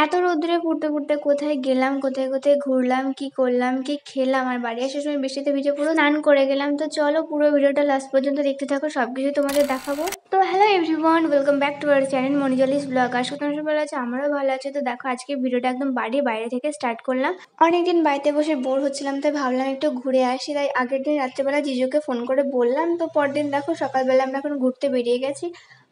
এত রোদ্দুরে পুড়তে পুড়তে কোথায় গেলাম, কোথায় কোথায় ঘুরলাম, কি করলাম, কি খেলাম, আর বাড়ি আসার সময় বৃষ্টিতে ভিজে পুরো স্নান করে গেলাম। তো চলো পুরো ভিডিওটা লাস্ট পর্যন্ত দেখতে থাকো, সবকিছু তোমাদের দেখাবো। তো hello everyone, welcome back to our channel মনিজলিস ব্লগ। আশা করি তোমরা ভালো আছো, আমরাও ভালো আছি। তো দেখো আজকে ভিডিওটা একদম বাড়ির বাইরে থেকে স্টার্ট করলাম। অনেকদিন বাড়িতে বসে বোর হচ্ছিলাম, তাই ভাবলাম একটু ঘুরে আসি। তাই আগের দিন রাত্রেবেলা জিজুকে ফোন করে বললাম, তো পরদিন দেখো সকালবেলা আমরা এখন ঘুরতে বেরিয়ে গেছি।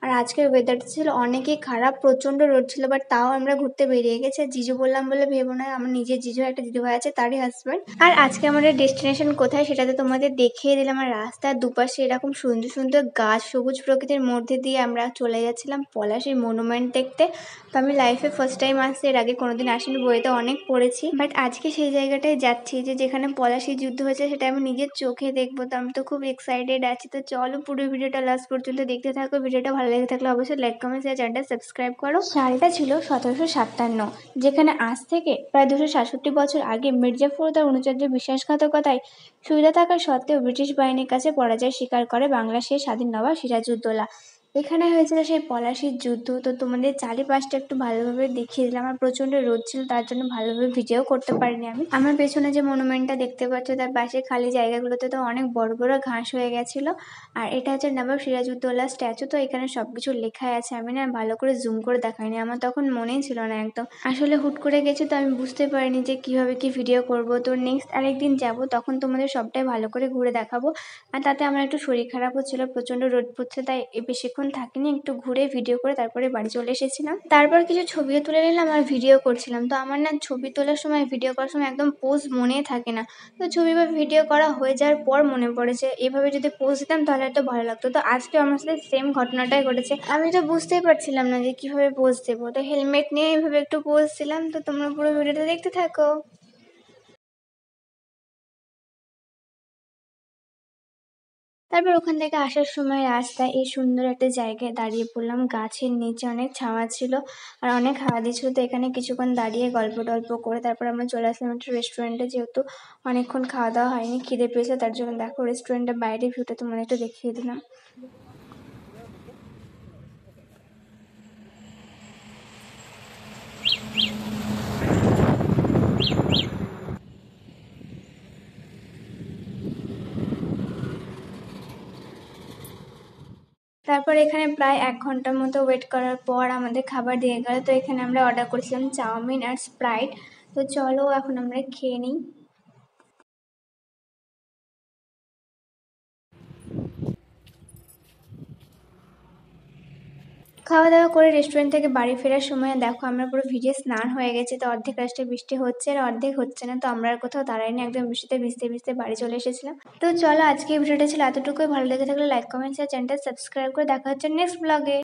আর আজকের ওয়েদারটা ছিল অনেকই খারাপ, প্রচন্ড রোদ ছিল, বাট তাও আমরা ঘুরতে বেরিয়ে গেছি। আর জিজু বললাম বলে ভেবো না, আমার নিজের জিজু একটা দিদিভাই আছে, তারই হাজব্যান্ড। আর আজকে আমাদের ডেস্টিনেশন কোথায় সেটা তো তোমাদের দেখিয়ে দিলাম। আর রাস্তার দুপাশে এরকম সুন্দর সুন্দর গাছ, সবুজ প্রকৃতির মধ্যে দিয়ে আমরা চলে যাচ্ছিলাম পলাশীর মনুমেন্ট দেখতে। তো আমি লাইফে ফার্স্ট টাইম আসছি, এর আগে কোনোদিন আসিনি, বইতে অনেক পড়েছি, বাট আজকে সেই জায়গাটায় যাচ্ছি যেখানে পলাশীর যুদ্ধ হয়েছে, সেটা আমি নিজের চোখে দেখবো। তো আমি তো খুব এক্সাইটেড আছি। তো চলো পুরো ভিডিওটা লাস্ট পর্যন্ত দেখতে থাকো। ভিডিওটা ভালো লেগে থাকলে অবশ্যই লাইক কমেন্ট শেয়ার চ্যানেলটা সাবস্ক্রাইব করো। সালটা ছিল 1757, যেখানে আজ থেকে প্রায় 267 বছর আগে মির্জাফর তার অনুচরদের বিশ্বাসঘাতকতায় সুবিধা থাকা সত্ত্বেও ব্রিটিশ বাহিনীর কাছে পরাজয় স্বীকার করে বাংলার সেই স্বাধীন নবাব সিরাজউদ্দৌলা। এখানে হয়েছিল সেই পলাশীর যুদ্ধ। তো তোমাদের চারিপাশটা একটু ভালোভাবে দেখিয়ে দিলাম। আমার প্রচন্ড রোদ ছিল, তার জন্য ভালোভাবে ভিডিও করতে পারিনি আমি। আমার পেছনে যে মনুমেন্টটা দেখতে পাচ্ছ, তার পাশে খালি জায়গাগুলোতে তো অনেক বড় বড় ঘাস হয়ে গেছিল। আর এটা হচ্ছে নবাব সিরাজউদ্দৌলা স্ট্যাচু। তো এখানে সবকিছু লেখা আছে, আমি না ভালো করে জুম করে দেখাইনি, আমার তখন মনেই ছিল না একদম। আসলে হুট করে গেছি, তো আমি বুঝতে পারিনি যে কিভাবে কি ভিডিও করব। তো নেক্সট আরেকদিন যাব, তখন তোমাদের সবটাই ভালো করে ঘুরে দেখাবো। আর তাতে আমার একটু শরীর খারাপও ছিল, প্রচন্ড রোদ পড়ছে, তাই বেশিক্ষণ থাকিনি, একটু ঘুরে ভিডিও করে তারপরে বাড়ি চলে এসেছিলাম। তারপর কিছু ছবিও তুলে নিলাম আর ভিডিও করছিলাম। তো আমার না ছবি তোলার সময়, ভিডিও করার সময় একদম পোজ মনেই থাকে না। তো ছবি বা ভিডিও করা হয়ে যাওয়ার পর মনে পড়েছে এভাবে যদি পোজ দিতাম তাহলে তো ভালো লাগতো। তো আজকে আমার সাথে সেম ঘটনাটাই ঘটেছে। আমি তো বুঝতেই পারছিলাম না যে কিভাবে পোজ দেবো, তো হেলমেট নিয়ে এইভাবে একটু পোজ দিলাম। তো তোমরা পুরো ভিডিওটা দেখতে থাকো। তারপর ওখান থেকে আসার সময় রাস্তায় এই সুন্দর একটা জায়গায় দাঁড়িয়ে পড়লাম, গাছের নিচে অনেক ছাওয়া ছিল আর অনেক হাওয়া দিচ্ছিল। তো এখানে কিছুক্ষণ দাঁড়িয়ে গল্প টল্প করে তারপর আমরা চলে আসলাম একটা রেস্টুরেন্টে, যেহেতু অনেকক্ষণ খাওয়া দাওয়া হয়নি, খিদে পেয়েছে, তার জন্য দেখো রেস্টুরেন্টের বাইরে ভিউটা তোমাদের একটু দেখিয়ে দিলাম। তারপর এখানে প্রায় 1 ঘন্টার মতো ওয়েট করার পর আমাদের খাবার দিয়ে গেল। তো এখানে আমরা অর্ডার করেছিলাম চাউমিন আর স্প্রাইট। তো চলো এখন আমরা খেয়ে নিই। খাওয়া দাওয়া করে রেস্টুরেন্ট থেকে বাড়ি ফেরার সময় দেখো আমরা পুরো ভিজে স্নান হয়ে গেছে। তো অর্ধেক রাস্তায় বৃষ্টি হচ্ছে আর অর্ধেক হচ্ছে না, তো আমরা আর কোথাও দাঁড়াইনি, একদম বৃষ্টিতে ভিজতে ভিজতে বাড়ি চলে এসেছিলাম। তো চলো আজকে ভিডিওটা ছিল এতটুকুই। ভালো লেগে থাকলে লাইক কমেন্ট শেয়ার চ্যানেলটা সাবস্ক্রাইব করে দেখা হচ্ছে নেক্সট ব্লগে।